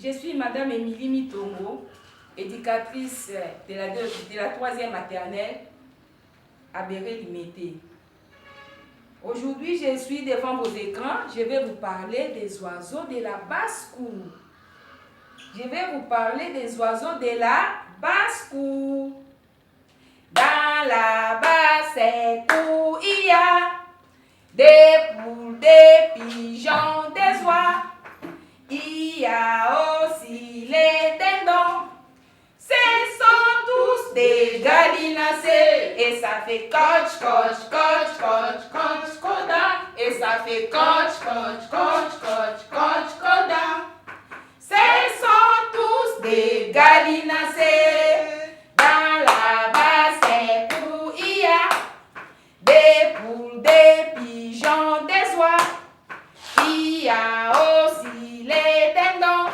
Je suis Madame Émilie Mitongo, éducatrice de la 3e maternelle à Béré-Limité. Aujourd'hui, je suis devant vos écrans. Je vais vous parler des oiseaux de la basse-cour. Je vais vous parler des oiseaux de la basse-cour. Dans la basse-cour, il y a des poules, des pigeons, des oies. Il y a aussi les dindons. Ce sont tous des gallinacés. Et ça fait coach, coach, coach, coach, coach, coda. Et ça fait coach, coach, coach, coach, coach, coda. Ce sont tous des gallinacés. Dans la basse-cour, il y a des poules, des pigeons, des oies. Il y a aussi les dindons.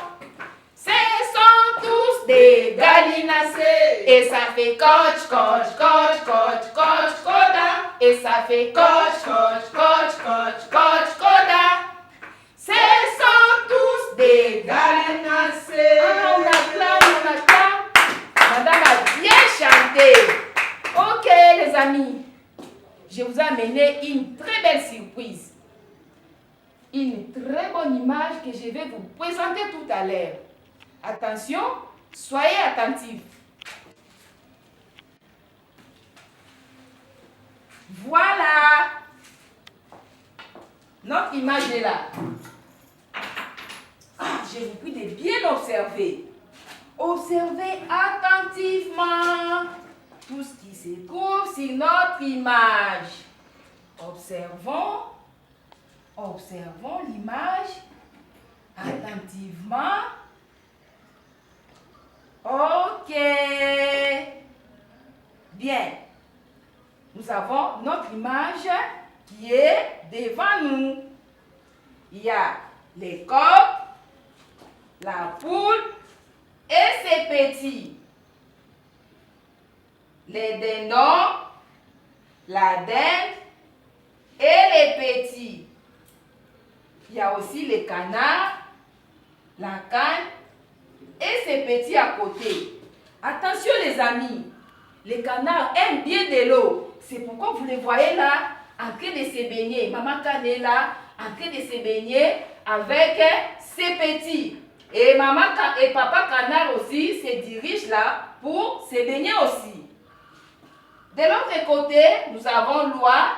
Ce sont tous des gallinacés. Et ça fait coach, coach, coach, coach, coach, coda. Et ça fait coach, coach, coach, coach, coach, coda. Ce sont tous des gallinacés. Ah, on acclame. Madame a bien chanté. Ok, les amis. Je vous ai amené une très belle surprise. Une très bonne image que je vais vous présenter tout à l'heure. Attention, soyez attentifs. Voilà. Notre image est là. Je vous prie de bien observer. Observez attentivement tout ce qui se trouve sur notre image. Observons l'image attentivement. Ok. Bien. Nous avons notre image qui est devant nous. Il y a les coqs, la poule et ses petits. Les dindons, la dinde et les petits. Il y a aussi les canards, la cane et ses petits à côté. Attention les amis, les canards aiment bien de l'eau. C'est pourquoi vous les voyez là en train de se baigner. Maman cane est là en train de se baigner avec ses petits. Et maman et papa canard aussi se dirigent là pour se baigner aussi. De l'autre côté, nous avons l'oie,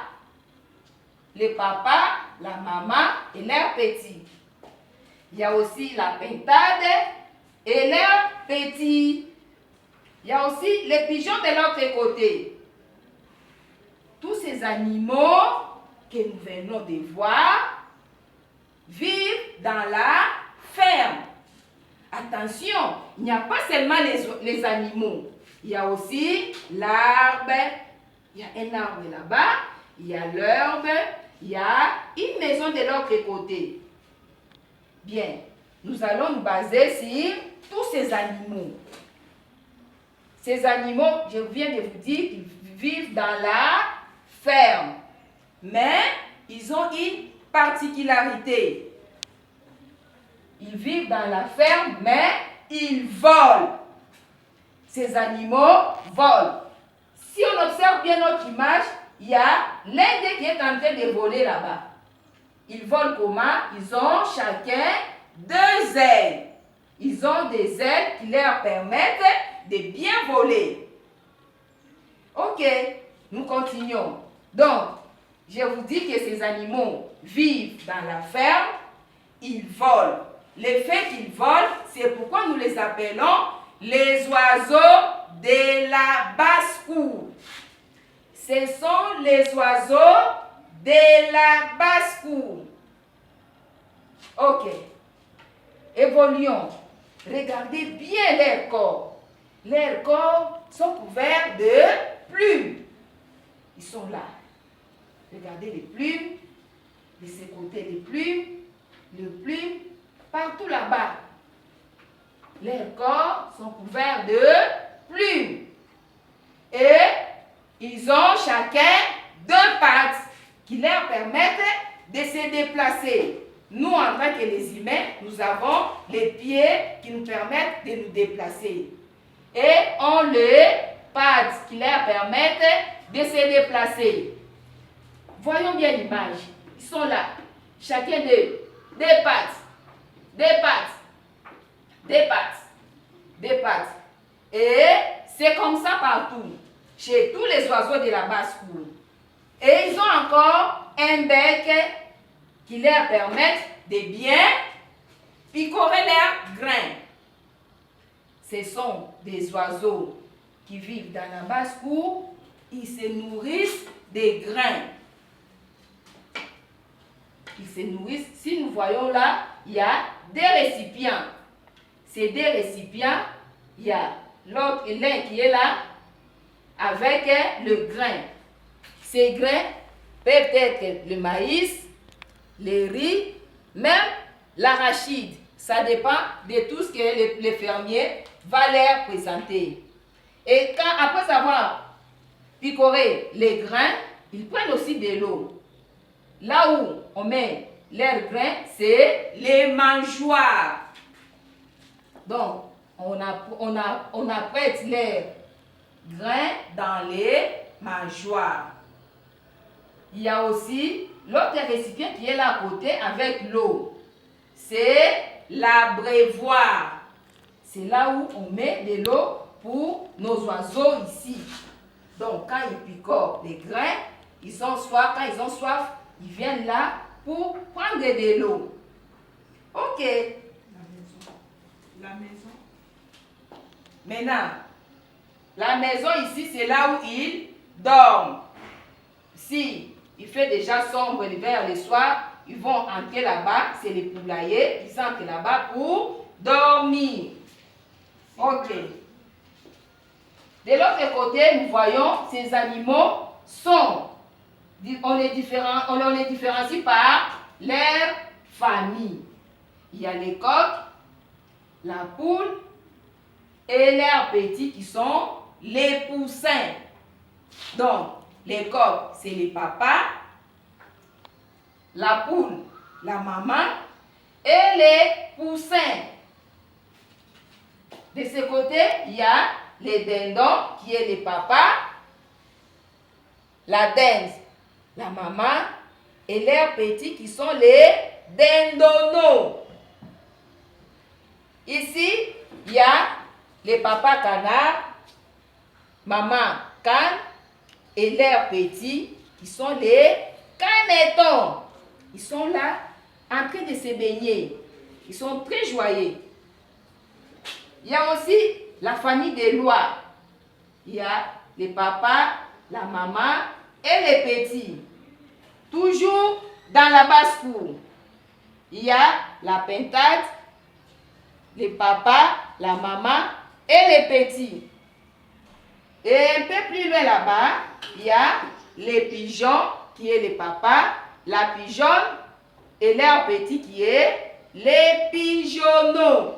le papa, la maman et leurs petits. Il y a aussi la pintade et leurs petits. Il y a aussi les pigeons de l'autre côté. Tous ces animaux que nous venons de voir vivent dans la ferme. Attention, il n'y a pas seulement les animaux. Il y a aussi l'arbre. Il y a un arbre là-bas. Il y a l'herbe. Il y a une maison de l'autre côté. Bien, nous allons nous baser sur tous ces animaux. Ces animaux, je viens de vous dire qu'ils vivent dans la ferme. Mais ils ont une particularité. Ils vivent dans la ferme, mais ils volent. Ces animaux volent. Si on observe bien notre image, il y a l'un d'eux qui est en train de voler là-bas. Ils volent comment? Ils ont chacun 2 ailes. Ils ont des ailes qui leur permettent de bien voler. Ok, nous continuons. Donc, je vous dis que ces animaux vivent dans la ferme, ils volent. Le fait qu'ils volent, c'est pourquoi nous les appelons les oiseaux de la basse-cour. Ce sont les oiseaux de la basse-cour. Ok. Évoluons. Regardez bien leur corps. Leurs corps sont couverts de plumes. Ils sont là. Regardez les plumes. De ce côté, les plumes, partout là-bas. Leurs corps sont couverts de plumes. Et ils ont chacun 2 pattes qui leur permettent de se déplacer. nous, en tant que les humains, nous avons les pieds qui nous permettent de nous déplacer. Et on les pattes qui leur permettent de se déplacer. Voyons bien l'image. Ils sont là. Chacun d'eux. Des pattes. Des pattes. Des pattes. Des pattes. Et c'est comme ça partout. Chez tous les oiseaux de la basse-cour. Et ils ont encore un bec qui leur permet de bien picorer leurs grains. Ce sont des oiseaux qui vivent dans la basse-cour. Ils se nourrissent des grains. Ils se nourrissent. Si nous voyons là, il y a des récipients. Ces deux récipients, il y a l'autre, l'un qui est là, avec le grain. Ces grains peuvent être le maïs, le riz, même l'arachide. Ça dépend de tout ce que le fermier va leur présenter. Et après avoir picoré les grains, ils prennent aussi de l'eau. Là où on met leurs grains, c'est les mangeoires. Donc, on apprête leurs grains dans les mangeoires. Il y a aussi l'autre récipient qui est là à côté avec l'eau. C'est l'abreuvoir. C'est là où on met de l'eau pour nos oiseaux ici. Donc, quand ils picorent les grains, ils ont soif. Quand ils ont soif, ils viennent là pour prendre de l'eau. Ok. La maison. Maintenant, la maison ici, c'est là où ils dorment. Si il fait déjà sombre vers le soir, ils vont entrer là-bas, c'est les poulaillers, ils entrent là-bas pour dormir. Ok. De l'autre côté, nous voyons ces animaux on les différencie par leur famille. Il y a les coqs, la poule et leurs petits qui sont les poussins. Donc, les coqs, c'est les papas, la poule, la maman et les poussins. De ce côté, il y a les dindons qui est les papas, la dinde, la maman et leurs petits qui sont les dindonos. Ici, il y a les papas canards, maman canne et leurs petits qui sont les canetons. Ils sont là en train de se baigner. Ils sont très joyeux. Il y a aussi la famille des lois. Il y a les papas, la maman et les petits. Toujours dans la basse-cour. Il y a la pintade, les papas, la maman et les petits. Et un peu plus loin là-bas, il y a les pigeons qui est les papas, la pigeonne et leur petit qui est les pigeonneaux.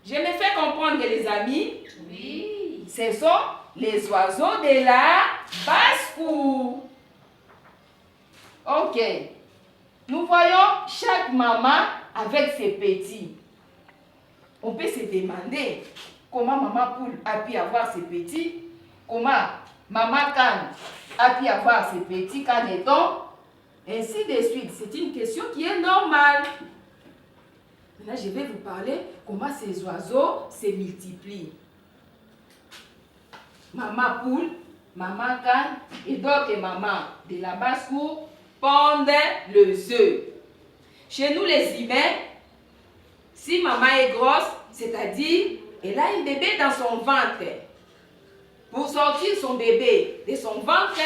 Je me fais comprendre, les amis? Oui. Ce sont les oiseaux de la basse-cour. Ok. Nous voyons chaque maman avec ses petits. On peut se demander comment maman poule a pu avoir ses petits, comment maman canne a pu avoir ses petits canetons, ainsi de suite. C'est une question qui est normale. Maintenant, je vais vous parler comment ces oiseaux se multiplient. Maman poule, maman canne et d'autres mamans de la basse-cour pondent les œufs. Chez nous les humains, si maman est grosse, c'est-à-dire elle a un bébé dans son ventre. Pour sortir son bébé de son ventre,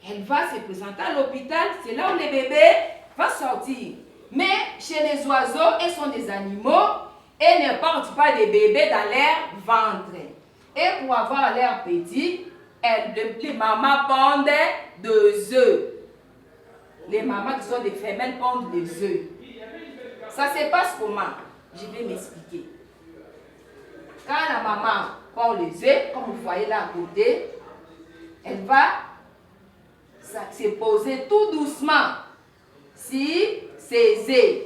elle va se présenter à l'hôpital. C'est là où le bébé va sortir. Mais chez les oiseaux, ils sont des animaux et ne portent pas de bébés dans leur ventre. Et pour avoir leur petit, les mamans pondent des œufs. Les mamans qui sont des femelles pondent des œufs. Ça se passe comment? Je vais m'expliquer. Quand la maman pond les œufs, comme vous voyez là à côté, elle va se poser tout doucement sur ses œufs.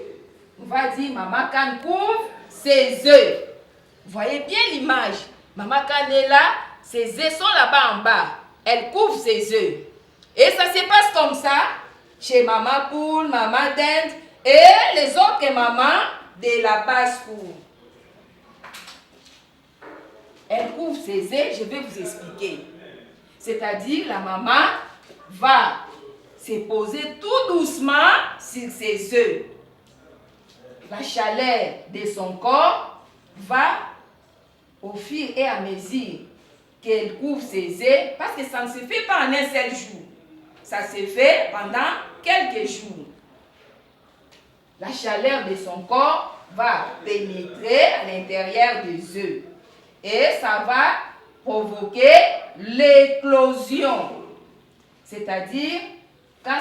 On va dire maman Cane couvre ses œufs. Vous voyez bien l'image. Maman Cane est là, ses œufs sont là-bas en bas. Elle couvre ses œufs. Et ça se passe comme ça chez maman poule, maman dinde et les autres mamans de la basse-cour. Elle couvre ses œufs, je vais vous expliquer. C'est-à-dire la maman va se poser tout doucement sur ses œufs. La chaleur de son corps va, au fur et à mesure qu'elle couvre ses œufs, parce que ça ne se fait pas en un seul jour. Ça se fait pendant quelques jours. La chaleur de son corps va pénétrer à l'intérieur des œufs. Et ça va provoquer l'éclosion. C'est-à-dire, quand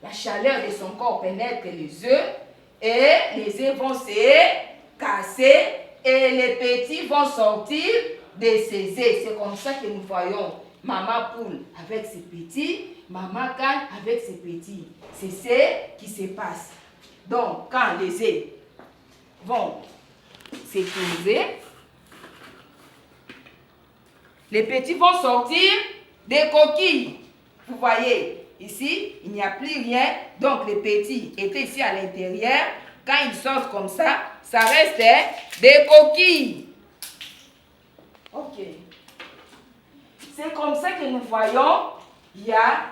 la chaleur de son corps pénètre les œufs, et les œufs vont se casser, et les petits vont sortir de ces œufs. C'est comme ça que nous voyons maman poule avec ses petits, maman Cane avec ses petits. C'est ce qui se passe. Donc, quand les œufs vont s'écrouler, les petits vont sortir des coquilles. Vous voyez, ici, il n'y a plus rien. Donc, les petits étaient ici à l'intérieur. Quand ils sortent comme ça reste des coquilles. Ok. C'est comme ça que nous voyons, il y a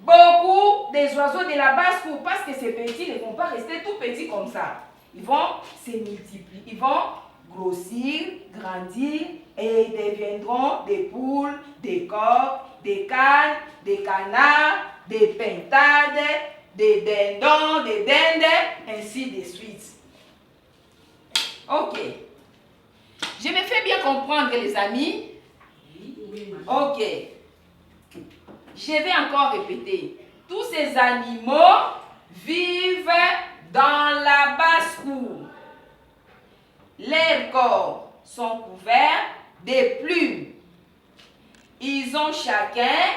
beaucoup des oiseaux de la basse-cour. Parce que ces petits ne vont pas rester tout petits comme ça. Ils vont se multiplier. Ils vont grossir, grandir et deviendront des poules, des coqs, des canes, des canards, des pintades, des dindons, des dindes, ainsi de suite. Ok. Je me fais bien comprendre, les amis. Ok. Je vais encore répéter. Tous ces animaux vivent dans la basse-cour. Leurs corps sont couverts de plumes. Ils ont chacun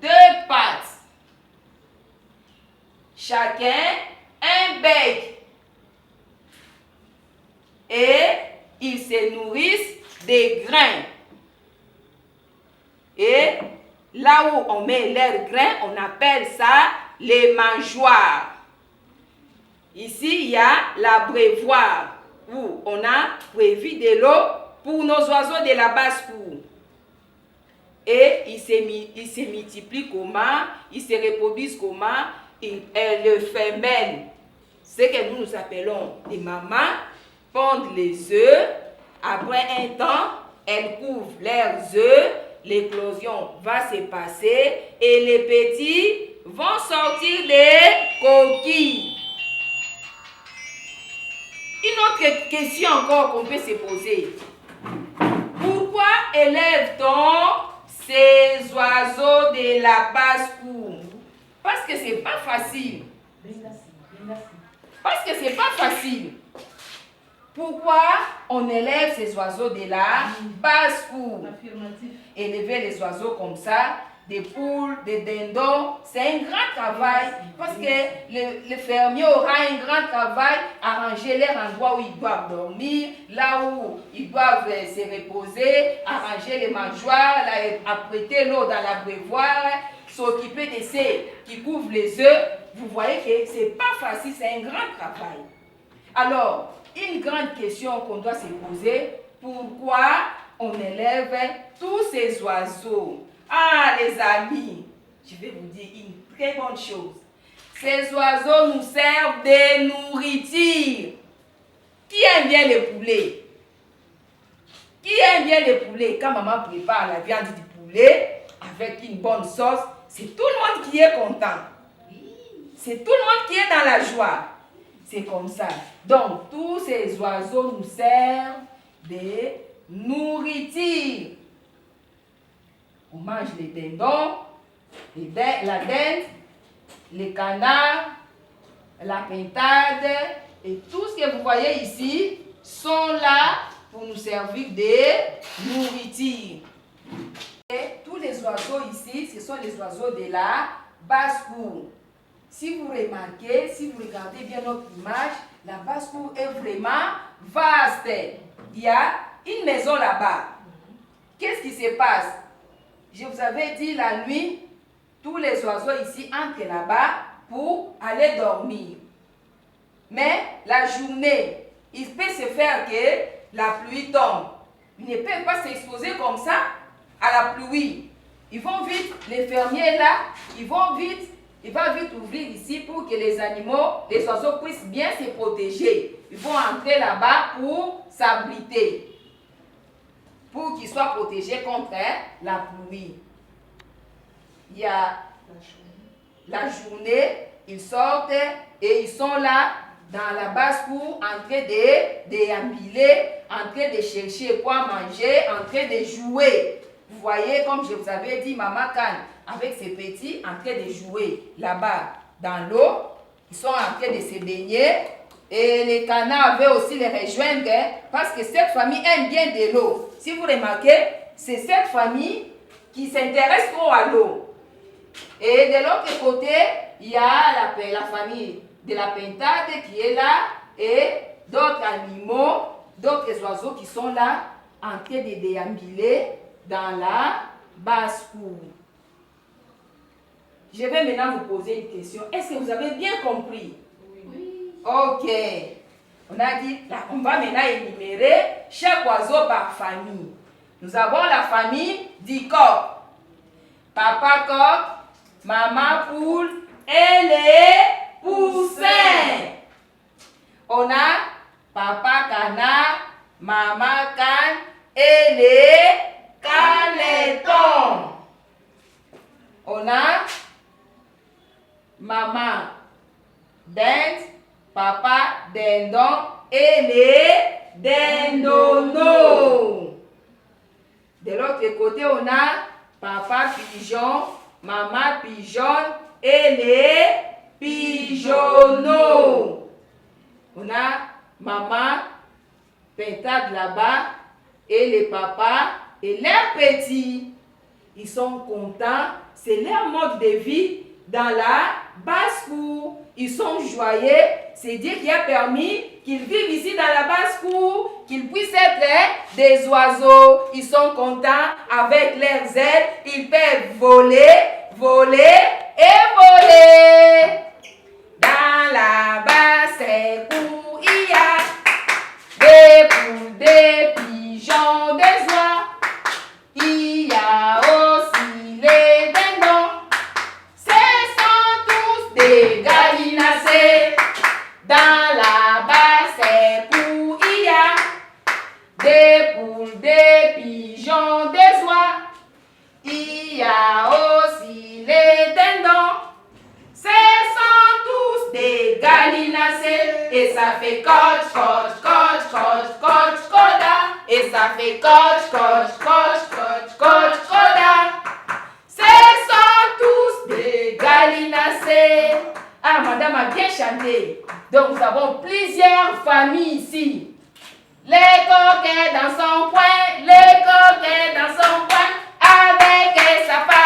2 pattes. Chacun un bec. Et ils se nourrissent des grains. Et là où on met leurs grains, on appelle ça les mangeoires. Ici, il y a l'abreuvoir où on a prévu de l'eau pour nos oiseaux de la basse-cour. Et ils se multiplient comment? Ils se reproduisent comment? Les femelles, ce que nous appelons les mamans, pondent les œufs. Après un temps, elles couvrent leurs œufs. L'éclosion va se passer et les petits vont sortir des coquilles. Une autre question encore qu'on peut se poser. Pourquoi élève-t-on ces oiseaux de la basse-cour? Parce que c'est pas facile. Parce que c'est pas facile. Pourquoi on élève ces oiseaux de la basse-cour? Élever les oiseaux comme ça, des poules, des dindons, c'est un grand travail parce que le fermier aura un grand travail à arranger leur endroit où ils doivent dormir, là où ils doivent se reposer, arranger les mangeoires, apprêter l'eau dans l'abreuvoir, s'occuper de ceux qui couvrent les œufs. Vous voyez que c'est pas facile, c'est un grand travail. Alors, une grande question qu'on doit se poser, pourquoi on élève tous ces oiseaux? Ah, les amis, je vais vous dire une très bonne chose. Ces oiseaux nous servent de nourriture. Qui aime bien les poulets? Qui aime bien les poulets? Quand maman prépare la viande du poulet avec une bonne sauce, c'est tout le monde qui est content. C'est tout le monde qui est dans la joie. C'est comme ça. Donc, tous ces oiseaux nous servent de nourriture. On mange les dindons, la dinde, les canards, la pintade et tout ce que vous voyez ici sont là pour nous servir de nourriture. Et tous les oiseaux ici, ce sont les oiseaux de la basse-cour. Si vous remarquez, si vous regardez bien notre image, la basse-cour est vraiment vaste. Il y a une maison là-bas. Qu'est-ce qui se passe? Je vous avais dit la nuit, tous les oiseaux ici entrent là-bas pour aller dormir. Mais la journée, il peut se faire que la pluie tombe. Ils ne peuvent pas s'exposer comme ça à la pluie. Ils vont vite, les fermiers là, il va vite ouvrir ici pour que les animaux, les oiseaux puissent bien se protéger. Ils vont entrer là-bas pour s'abriter, pour qu'ils soient protégés contre la pluie. Il y a la journée, ils sortent et ils sont là dans la basse-cour en train de déambuler, en train de chercher quoi manger, en train de jouer. Vous voyez, comme je vous avais dit, Maman Kane, avec ses petits, en train de jouer là-bas dans l'eau. Ils sont en train de se baigner. Et les canards veulent aussi les rejoindre parce que cette famille aime bien de l'eau. Si vous remarquez, c'est cette famille qui s'intéresse trop à l'eau. Et de l'autre côté, il y a la famille de la pintade qui est là et d'autres animaux, d'autres oiseaux qui sont là en train de déambuler dans la basse-cour. Je vais maintenant vous poser une question. Est-ce que vous avez bien compris? Oui. Ok. On a dit, là, on va maintenant énumérer chaque oiseau par famille. Nous avons la famille du coq. Papa coq, maman poule et les poussins. On a papa canard, maman cane et les canetons. On a maman dinde, papa dindon et les dindonos. De l'autre côté, on a papa pigeon, maman pigeonne et les pigeonneaux. On a maman pintade là-bas et les papas et leurs petits. Ils sont contents, c'est leur mode de vie dans la basse-cour. Ils sont joyeux, c'est Dieu qui a permis qu'ils vivent ici dans la basse-cour, qu'ils puissent être des oiseaux. Ils sont contents avec leurs ailes, ils peuvent voler, voler et voler. Dans la basse-cour, il y a des poules, des pigeons, des oies. Il y a aussi les dindons. Ce sont tous des gallinacés. Dans la basse-cour, il y a des poules, des pigeons, des oies. Il y a aussi les dindons. Ce sont tous des gallinacés. Et ça fait coach, coach, coach, coach, coach, coda. Et ça fait coach, coach, coach, coach, coach, coda. Ce sont tous des gallinacés. Ah, madame a bien chanté. Donc, nous avons plusieurs familles ici. Les coquets dans son coin, les coquets dans son coin, avec sa famille.